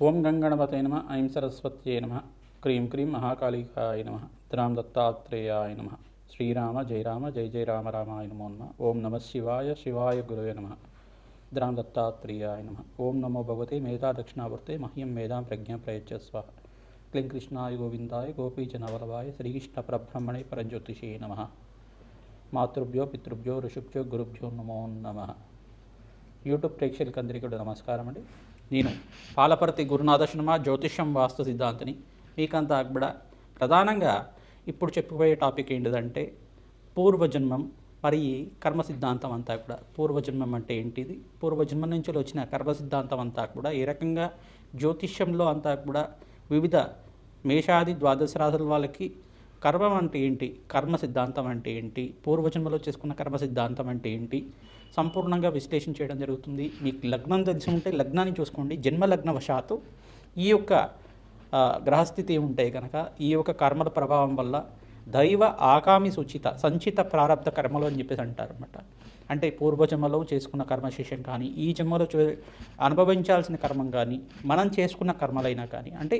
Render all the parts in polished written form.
ఓం గంగణపతే నమ ఐం సరస్వత్యే నమ క్రీం క్రీం మహాకాళికాయ నమ రామ దత్తాత్రేయాయ నమ శ్రీరామ జయ రామ జయ జయ రామ రామాయ నమో నమ ఓం నమ శివాయ శివాయ గురవే నమ రామ దత్తాత్రేయాయ నమ ఓం నమో భగవతే మేధా దక్షిణావర్తే మహ్యం మేధాం ప్రజ్ఞా ప్రయచ్చస్వ క్లీం కృష్ణాయ గోవిందాయ గోపీజనవల్లభాయ శ్రీకృష్ణ పరబ్రహ్మణే పరంజ్యోతిషే నమ మాతృభ్యో పితృభ్యో ఋషుభ్యో గురుభ్యో నమో నమ. యూట్యూబ్ ప్రేక్షకులకు అందరికీ కూడా నమస్కారం అండి. నేను పాలపర్తి గురునాథ శర్మ జ్యోతిష్యం వాస్తు సిద్ధాంతిని. మీకంతా కూడా ప్రధానంగా ఇప్పుడు చెప్పబోయే టాపిక్ ఏంటిదంటే పూర్వజన్మం మరి కర్మ సిద్ధాంతం అంతా కూడా. పూర్వజన్మం అంటే ఏంటిది, పూర్వజన్మం నుంచి వచ్చిన కర్మ సిద్ధాంతం అంతా కూడా ఏ రకంగా జ్యోతిష్యంలో అంతా కూడా వివిధ మేషాది ద్వాదశ రాశుల వాళ్ళకి కర్మం అంటే ఏంటి, కర్మ సిద్ధాంతం అంటే ఏంటి, పూర్వజన్మలో చేసుకున్న కర్మ సిద్ధాంతం అంటే ఏంటి సంపూర్ణంగా విశ్లేషణ చేయడం జరుగుతుంది. మీకు లగ్నం తెలిసి ఉంటే లగ్నాన్ని చూసుకోండి. జన్మ లగ్నవశాత్తు ఈ యొక్క గ్రహస్థితి ఉంటాయి కనుక ఈ యొక్క కర్మల ప్రభావం వల్ల దైవ ఆగామి సూచిత సంచిత ప్రారంభ కర్మలు అని చెప్పేసి అంటారు అన్నమాట. అంటే పూర్వజన్మలో చేసుకున్న కర్మశేషం కానీ ఈ జన్మలో అనుభవించాల్సిన కర్మం కానీ మనం చేసుకున్న కర్మలైనా కానీ అంటే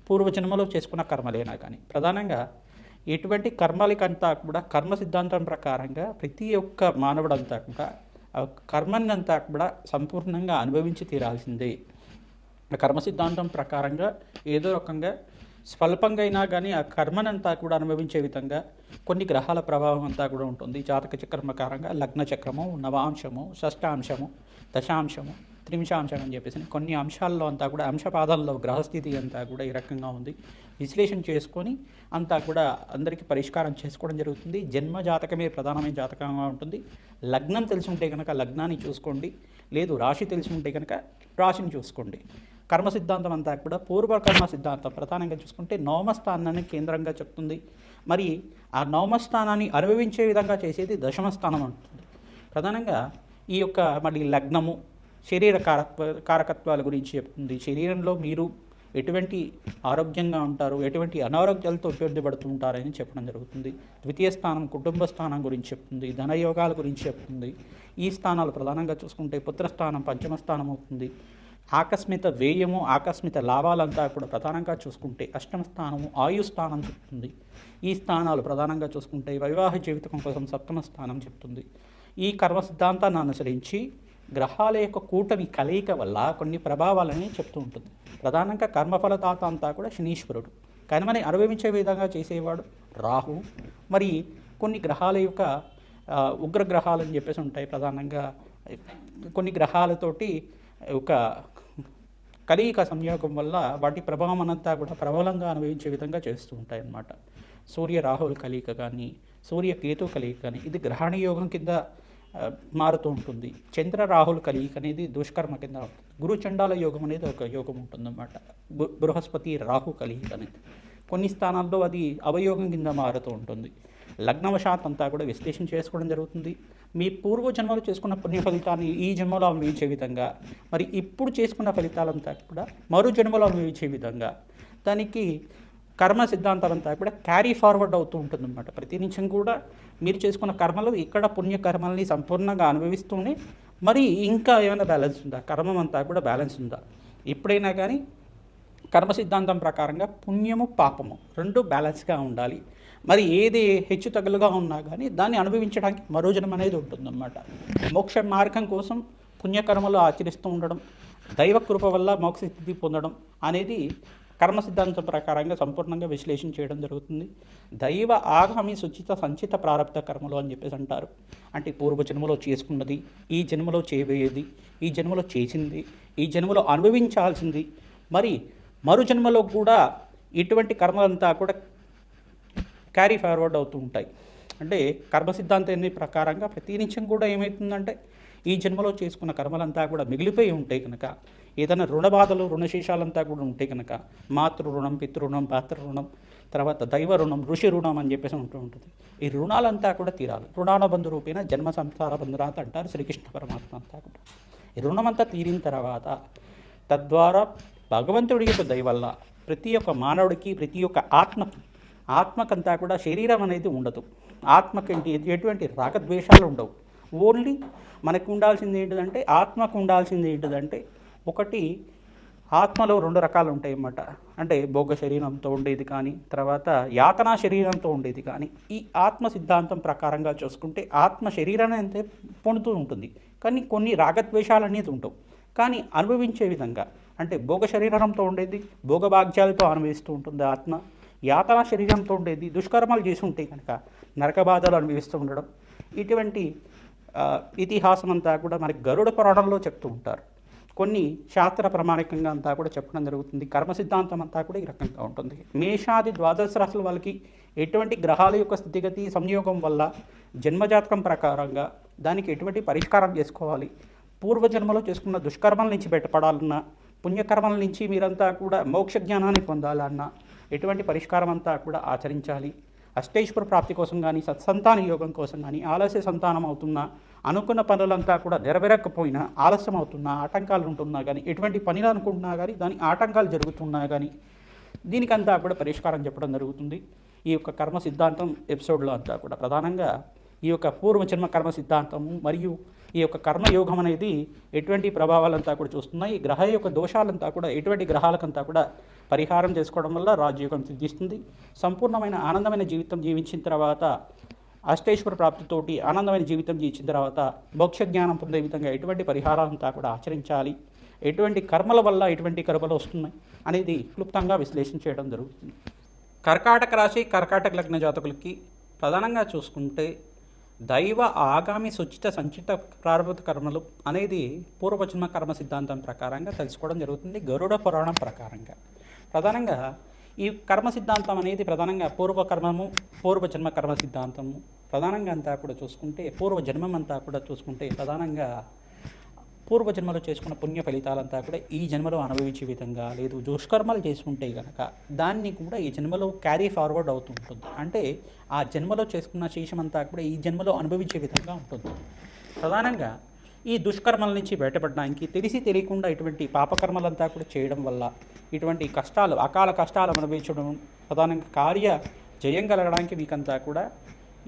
పూర్వజన్మలో చేసుకున్న కర్మలైనా కానీ ప్రధానంగా ఎటువంటి కర్మలకంతా కూడా కర్మ సిద్ధాంతం ప్రకారంగా ప్రతి ఒక్క మానవుడంతా కూడా కర్మనంతా కూడా సంపూర్ణంగా అనుభవించి తీరాల్సిందే. కర్మ సిద్ధాంతం ప్రకారంగా ఏదో రకంగా స్వల్పంగా అయినా కానీ ఆ కర్మనంతా కూడా అనుభవించే విధంగా కొన్ని గ్రహాల ప్రభావం అంతా కూడా ఉంటుంది. జాతక చక్రం ప్రకారంగా లగ్న చక్రము, నవాంశము, షష్టాంశము, దశాంశము, త్రింశాంశం అని చెప్పేసి కొన్ని అంశాల్లో అంతా కూడా అంశపాదాల్లో గ్రహస్థితి అంతా కూడా ఈ రకంగా ఉంది. విశ్లేషణ చేసుకొని అంతా కూడా అందరికీ పరిష్కారం చేసుకోవడం జరుగుతుంది. జన్మ జాతకమే ప్రధానమైన జాతకంగా ఉంటుంది. లగ్నం తెలిసి ఉంటే కనుక లగ్నాన్ని చూసుకోండి, లేదు రాశి తెలిసి ఉంటే కనుక రాశిని చూసుకోండి. కర్మ సిద్ధాంతం అంతా కూడా పూర్వకర్మ సిద్ధాంతం ప్రధానంగా చూసుకుంటే నవమస్థానాన్ని కేంద్రంగా చెప్తుంది. మరి ఆ నవమస్థానాన్ని అనుభవించే విధంగా చేసేది దశమస్థానం ఉంటుంది. ప్రధానంగా ఈ యొక్క మరి లగ్నము శరీర కారకత్వాల గురించి చెప్తుంది. శరీరంలో మీరు ఎటువంటి ఆరోగ్యంగా ఉంటారు, ఎటువంటి అనారోగ్యాలతో ఇబ్బంది పడుతూ ఉంటారని చెప్పడం జరుగుతుంది. ద్వితీయ స్థానం కుటుంబ స్థానం గురించి చెప్తుంది, ధనయోగాల గురించి చెప్తుంది. ఈ స్థానాలు ప్రధానంగా చూసుకుంటే పుత్రస్థానం పంచమ స్థానం అవుతుంది. ఆకస్మిక వ్యయము ఆకస్మిక లాభాలంతా కూడా ప్రధానంగా చూసుకుంటే అష్టమ స్థానము ఆయుస్థానం చెప్తుంది. ఈ స్థానాలు ప్రధానంగా చూసుకుంటే వివాహ జీవితం కోసం సప్తమ స్థానం చెప్తుంది. ఈ కర్మ సిద్ధాంతాన్ని అనుసరించి గ్రహాల యొక్క కూటమి కలయిక వల్ల కొన్ని ప్రభావాలని చెప్తూ ఉంటుంది. ప్రధానంగా కర్మఫలదాత అంతా కూడా శనీశ్వరుడు, కర్మని అనుభవించే విధంగా చేసేవాడు రాహు. మరి కొన్ని గ్రహాల యొక్క ఉగ్రగ్రహాలు అని చెప్పేసి ఉంటాయి. ప్రధానంగా కొన్ని గ్రహాలతోటి ఒక కలయిక సంయోగం వల్ల వాటి ప్రభావం అంతా కూడా ప్రబలంగా అనుభవించే విధంగా చేస్తూ ఉంటాయి అన్నమాట. సూర్య రాహుల కలయిక కానీ సూర్య కేతు కలయిక కానీ ఇది గ్రహణ యోగం కింద మారుతూ ఉంటుంది. చంద్ర రాహుల్ కలయిక అనేది దుష్కర్మ కింద ఉంటుంది. గురు చండాల యోగం అనేది ఒక యోగం ఉంటుందన్నమాట. బృహస్పతి రాహు కలయిక అనేది కొన్ని స్థానాల్లో అది అవయోగం కింద మారుతూ ఉంటుంది. లగ్నవశాత్ అంతా కూడా విశ్లేషణ చేసుకోవడం జరుగుతుంది. మీ పూర్వజన్మలు చేసుకున్న పుణ్య ఫలితాన్ని ఈ జన్మలో అనుభవించే విధంగా, మరి ఇప్పుడు చేసుకున్న ఫలితాలంతా కూడా మరో జన్మలో అనుభవించే విధంగా దానికి కర్మ సిద్ధాంతం అంతా కూడా క్యారీ ఫార్వర్డ్ అవుతూ ఉంటుందన్నమాట. ప్రతి నిమిషం కూడా మీరు చేసుకున్న కర్మలు ఇక్కడ పుణ్యకర్మల్ని సంపూర్ణంగా అనుభవిస్తూనే మరి ఇంకా ఏమైనా బ్యాలెన్స్ ఉందా, కర్మం అంతా కూడా బ్యాలెన్స్ ఉందా. ఎప్పుడైనా కానీ కర్మ సిద్ధాంతం ప్రకారంగా పుణ్యము పాపము రెండు బ్యాలెన్స్గా ఉండాలి. మరి ఏది హెచ్చు తగులుగా ఉన్నా కానీ దాన్ని అనుభవించడానికి మరో జన్మ అనేది ఉంటుందన్నమాట. మోక్ష మార్గం కోసం పుణ్యకర్మలు ఆచరిస్తూ ఉండడం, దైవ కృప వల్ల మోక్ష స్థితి పొందడం అనేది కర్మ సిద్ధాంతం ప్రకారంగా సంపూర్ణంగా విశ్లేషణ చేయడం జరుగుతుంది. దైవ ఆగామి సుచిత సంచిత ప్రారంభ కర్మలు అని చెప్పేసి అంటారు. అంటే పూర్వజన్మలో చేసుకున్నది, ఈ జన్మలో చేయబోయేది, ఈ జన్మలో చేసింది, ఈ జన్మలో అనుభవించాల్సింది, మరి మరు జన్మలో కూడా ఇటువంటి కర్మలంతా కూడా క్యారీ ఫార్వర్డ్ అవుతూ ఉంటాయి. అంటే కర్మ సిద్ధాంతం ప్రకారంగా ప్రతి నిమిషం కూడా ఏమవుతుందంటే ఈ జన్మలో చేసుకున్న కర్మలంతా కూడా మిగిలిపోయి ఉంటాయి కనుక ఏదైనా రుణబాధలు రుణశేషాలంతా కూడా ఉంటాయి కనుక మాతృ రుణం, పితృ పాత్ర రుణం, తర్వాత దైవ రుణం, ఋషి రుణం అని చెప్పేసి ఉంటుంది. ఈ రుణాలంతా కూడా తీరాలి. రుణానుబంధు రూపేణ జన్మ సంసార బంధురాత అంటారు శ్రీకృష్ణ పరమాత్మ అంతా కూడా. ఈ రుణమంతా తీరిన తర్వాత తద్వారా భగవంతుడి యొక్క దయ వల్ల ప్రతి ఒక్క మానవుడికి ప్రతి ఒక్క ఆత్మకంతా కూడా శరీరం అనేది ఉండదు. ఆత్మకి ఎటువంటి రాగద్వేషాలు ఉండవు. ఓన్లీ మనకు ఉండాల్సింది ఏంటిదంటే ఆత్మకు ఉండాల్సింది ఏంటిదంటే ఒకటి ఆత్మలో రెండు రకాలు ఉంటాయి అన్నమాట. అంటే భోగ శరీరంతో ఉండేది కానీ, తర్వాత యాతనా శరీరంతో ఉండేది కానీ. ఈ ఆత్మ సిద్ధాంతం ప్రకారంగా చూసుకుంటే ఆత్మ శరీరాన్ని అంతే పొందుతూ ఉంటుంది, కానీ కొన్ని రాగద్వేషాలు అనేది ఉండవు. కానీ అనుభవించే విధంగా అంటే భోగ శరీరంతో ఉండేది భోగభాగ్యాలతో అనుభవిస్తూ ఉంటుంది ఆత్మ. యాతనా శరీరంతో ఉండేది దుష్కర్మాలు చేసి ఉంటే కనుక నరక బాధలు అనుభవిస్తూ ఉండడం. ఇటువంటి ఇతిహాసం అంతా కూడా మనకి గరుడ పురాణంలో చెప్తూ ఉంటారు. కొన్ని శాస్త్ర ప్రామాణికంగా అంతా కూడా చెప్పడం జరుగుతుంది. కర్మ సిద్ధాంతం అంతా కూడా ఈ రకంగా ఉంటుంది. మేషాది ద్వాదశ రాశుల వాళ్ళకి ఎటువంటి గ్రహాల యొక్క స్థితిగతి సంయోగం వల్ల జన్మజాతకం ప్రకారంగా దానికి ఎటువంటి పరిష్కారం చేసుకోవాలి, పూర్వజన్మలో చేసుకున్న దుష్కర్మల నుంచి బయటపడాలన్నా, పుణ్యకర్మల నుంచి మీరంతా కూడా మోక్ష జ్ఞానాన్ని పొందాలన్నా ఎటువంటి పరిష్కారం అంతా కూడా ఆచరించాలి. అష్టైశ్వర ప్రాప్తి కోసం కానీ, సత్సంతాన యోగం కోసం కానీ, ఆలస్య సంతానం అవుతున్నా, అనుకున్న పనులంతా కూడా నెరవేరకపోయినా, ఆలస్యం అవుతున్నా, ఆటంకాలు ఉంటున్నా కానీ, ఎటువంటి పనిలు అనుకుంటున్నా కానీ దాని ఆటంకాలు జరుగుతున్నా కానీ దీనికంతా కూడా పరిష్కారం చెప్పడం జరుగుతుంది. ఈ యొక్క కర్మ సిద్ధాంతం ఎపిసోడ్లో అంతా కూడా ప్రధానంగా ఈ యొక్క పూర్వజన్మ కర్మ సిద్ధాంతము మరియు ఈ యొక్క కర్మయోగం అనేది ఎటువంటి ప్రభావాలంతా కూడా చూస్తున్నాయి. ఈ గ్రహ యొక్క దోషాలంతా కూడా ఎటువంటి గ్రహాలకంతా కూడా పరిహారం చేసుకోవడం వల్ల రాజయోగం సిద్ధిస్తుంది. సంపూర్ణమైన ఆనందమైన జీవితం జీవించిన తర్వాత, అష్టైశ్వర ప్రాప్తితోటి ఆనందమైన జీవితం జీవించిన తర్వాత మోక్ష జ్ఞానం పొందే విధంగా ఎటువంటి పరిహారాలంతా కూడా ఆచరించాలి, ఎటువంటి కర్మల వల్ల ఎటువంటి కర్మలు వస్తున్నాయి అనేది క్లుప్తంగా విశ్లేషణ చేయడం జరుగుతుంది. కర్కాటక రాశి, కర్కాటక లగ్న జాతకులకి ప్రధానంగా చూసుకుంటే దైవ ఆగామి సుచిత సంచిత ప్రారంభ కర్మలు అనేది పూర్వజన్మ కర్మ సిద్ధాంతం ప్రకారంగా తెలుసుకోవడం జరుగుతుంది. గరుడ పురాణం ప్రకారంగా ప్రధానంగా ఈ కర్మ సిద్ధాంతం అనేది ప్రధానంగా పూర్వజన్మ కర్మ సిద్ధాంతము ప్రధానంగా అంతా కూడా చూసుకుంటే, పూర్వజన్మం అంతా కూడా చూసుకుంటే ప్రధానంగా పూర్వజన్మలో చేసుకున్న పుణ్య ఫలితాలంతా కూడా ఈ జన్మలో అనుభవించే విధంగా, లేదు దుష్కర్మలు చేసుకుంటే కనుక దాన్ని కూడా ఈ జన్మలో క్యారీ ఫార్వర్డ్ అవుతూ ఉంటుంది. అంటే ఆ జన్మలో చేసుకున్న శేషమంతా కూడా ఈ జన్మలో అనుభవించే విధంగా ఉంటుంది. ప్రధానంగా ఈ దుష్కర్మల నుంచి బయటపడడానికి తెలిసి తెలియకుండా ఇటువంటి పాపకర్మలంతా కూడా చేయడం వల్ల ఇటువంటి కష్టాలు, అకాల కష్టాలు అనుభవించడం, ప్రధానంగా కార్య జయం కలగడానికి మీకంతా కూడా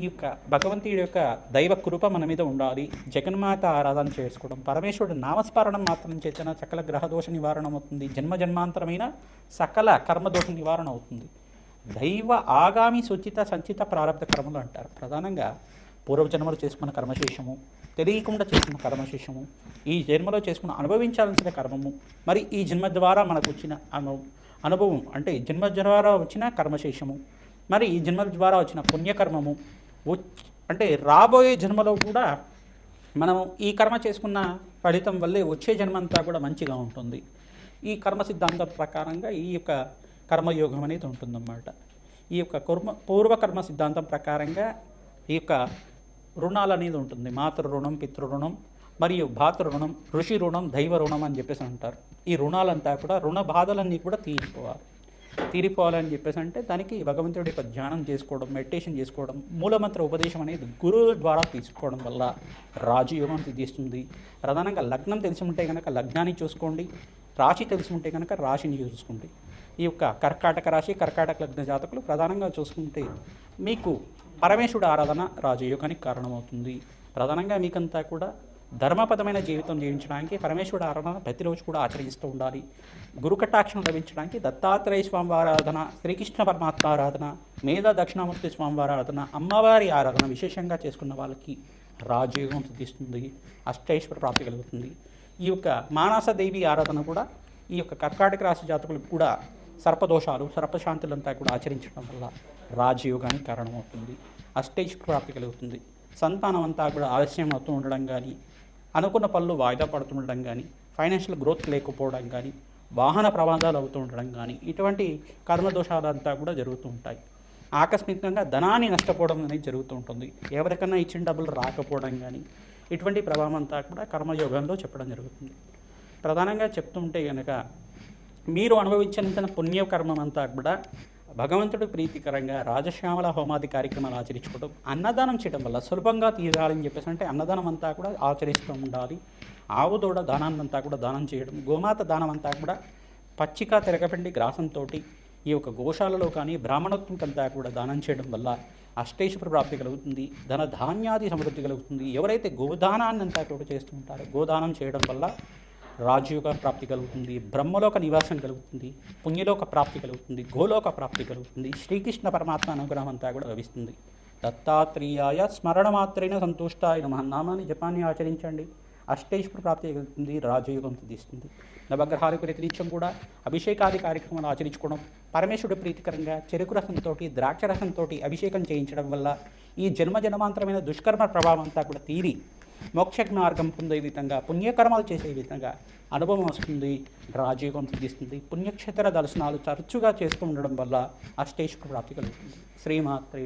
ఈ యొక్క భగవంతుడి యొక్క దైవ కృప మన మీద ఉండాలి. జగన్మాత ఆరాధన చేసుకోవడం, పరమేశ్వరుడు నామస్మరణం మాత్రం చేసిన సకల గ్రహదోష నివారణ అవుతుంది. జన్మజన్మాంతరమైన సకల కర్మదోష నివారణ అవుతుంది. దైవ ఆగామి సుచిత సంచిత ప్రారంభ కర్మలు అంటారు. ప్రధానంగా పూర్వజన్మలో చేసుకున్న కర్మశేషము, తెలియకుండా చేసుకున్న కర్మశేషము, ఈ జన్మలో చేసుకున్న అనుభవించాల్సిన కర్మము, మరి ఈ జన్మ ద్వారా మనకు వచ్చిన అనుభవం అంటే జన్మ ద్వారా వచ్చిన కర్మశేషము, మరి ఈ జన్మ ద్వారా వచ్చిన పుణ్యకర్మము, అంటే రాబోయే జన్మలో కూడా మనము ఈ కర్మ చేసుకున్న ఫలితం వల్లే వచ్చే జన్మంతా కూడా మంచిగా ఉంటుంది. ఈ కర్మ సిద్ధాంతం ప్రకారంగా ఈ యొక్క కర్మయోగం అనేది ఉంటుందన్నమాట. ఈ యొక్క పూర్వకర్మ సిద్ధాంతం ప్రకారంగా ఈ యొక్క రుణాలు అనేది ఉంటుంది. మాతృ రుణం, పితృ రుణం మరియు భాతృ రుణం, ఋషి రుణం, దైవ రుణం అని చెప్పేసి అంటారు. ఈ రుణాలంతా కూడా రుణ బాధలన్నీ కూడా తీరిపోవాలని చెప్పేసి అంటే దానికి భగవంతుడి యొక్క ధ్యానం చేసుకోవడం, మెడిటేషన్ చేసుకోవడం, మూలమంత్ర ఉపదేశం అనేది గురువుల ద్వారా తీసుకోవడం వల్ల రాజయోగం సిద్ధిస్తుంది. ప్రధానంగా లగ్నం తెలిసి ఉంటే కనుక లగ్నాన్ని చూసుకోండి, రాశి తెలిసి ఉంటే కనుక రాశిని చూసుకోండి. ఈ యొక్క కర్కాటక రాశి, కర్కాటక లగ్న జాతకులు ప్రధానంగా చూసుకుంటే మీకు పరమేశ్వరుడు ఆరాధన రాజయోగానికి కారణమవుతుంది. ప్రధానంగా మీకంతా కూడా ధర్మపదమైన జీవితం జీవించడానికి పరమేశ్వరుడు ఆరాధన ప్రతిరోజు కూడా ఆచరిస్తూ ఉండాలి. గురుకటాక్షం లభించడానికి దత్తాత్రేయ స్వామివారి ఆరాధన, శ్రీకృష్ణ పరమాత్మ ఆరాధన, మేధా దక్షిణామూర్తి స్వామివారి ఆరాధన, అమ్మవారి ఆరాధన విశేషంగా చేసుకున్న వాళ్ళకి రాజయోగం సిద్ధిస్తుంది, అష్టైశ్వర ప్రాప్తి కలుగుతుంది. ఈ యొక్క మానసదేవి ఆరాధన కూడా ఈ యొక్క కర్కాటక రాశి జాతకులకు కూడా సర్పదోషాలు, సర్పశాంతులంతా కూడా ఆచరించడం వల్ల రాజయోగానికి కారణమవుతుంది, అష్టైశ్వర ప్రాప్తి కలుగుతుంది. సంతానం అంతా కూడా ఆలస్యం అవుతూ ఉండడం కానీ, అనుకున్న పనులు వాయిదా పడుతుండడం కానీ, ఫైనాన్షియల్ గ్రోత్ లేకపోవడం కానీ, వాహన ప్రమాదాలు అవుతూ ఉండడం కానీ, ఇటువంటి కర్మదోషాలంతా కూడా జరుగుతూ ఉంటాయి. ఆకస్మికంగా ధనాన్ని నష్టపోవడం అనేది జరుగుతూ ఉంటుంది. ఎవరికైనా ఇచ్చిన డబ్బులు రాకపోవడం కానీ, ఇటువంటి ప్రభావం అంతా కూడా కర్మయోగంలో చెప్పడం జరుగుతుంది. ప్రధానంగా చెప్తుంటే కనుక మీరు అనుభవించిన పుణ్యకర్మం అంతా కూడా భగవంతుడు ప్రీతికరంగా రాజశ్యామల హోమాది కార్యక్రమాలు ఆచరించుకోవడం, అన్నదానం చేయడం వల్ల సులభంగా తీరాలని చెప్పేసి అంటే అన్నదానం అంతా కూడా ఆచరిస్తూ ఉండాలి. ఆవు దూడ దానాన్ని అంతా కూడా దానం చేయడం, గోమాత దానం అంతా కూడా పచ్చిక తిరగపిండి గ్రాసంతో ఈ యొక్క గోశాలలో కానీ బ్రాహ్మణత్వం అంతా కూడా దానం చేయడం వల్ల అష్టైశ్వర ప్రాప్తి కలుగుతుంది, ధన ధాన్యాది సమృద్ధి కలుగుతుంది. ఎవరైతే గోదానాన్ని అంతా కూడా చేస్తూ ఉంటారో గోదానం చేయడం వల్ల రాజయోగ ప్రాప్తి కలుగుతుంది, బ్రహ్మలోక నివాసం కలుగుతుంది, పుణ్యలోక ప్రాప్తి కలుగుతుంది, గోలోక ప్రాప్తి కలుగుతుంది, శ్రీకృష్ణ పరమాత్మ అనుగ్రహం అంతా కూడా లభిస్తుంది. దత్తాత్రేయాయ స్మరణ మాత్రైన సంతుష్టాయ నమః నామాన్ని జపాన్ని ఆచరించండి. అష్టైశ్వర ప్రాప్తి కలుగుతుంది, రాజయోగం సిద్ధిస్తుంది. నవగ్రహాలకు ప్రతినిత్యం కూడా అభిషేకాది కార్యక్రమాలు ఆచరించుకోవడం, పరమేశ్వరుడు ప్రీతికరంగా చెరుకు రసంతో ద్రాక్ష రసంతో అభిషేకం చేయించడం వల్ల ఈ జన్మజన్మాంతరమైన దుష్కర్మ ప్రభావం అంతా కూడా తీరి మోక్ష మార్గం పొందే విధంగా, పుణ్యకర్మాలు చేసే విధంగా అనుభవం వస్తుంది, రాజయోగం సిద్ధిస్తుంది. పుణ్యక్షేత్ర దర్శనాలు తరచుగా చేస్తూ ఉండడం వల్ల అష్టైశ్వర ప్రాప్తి కలుగుతుంది. శ్రీమాత్రే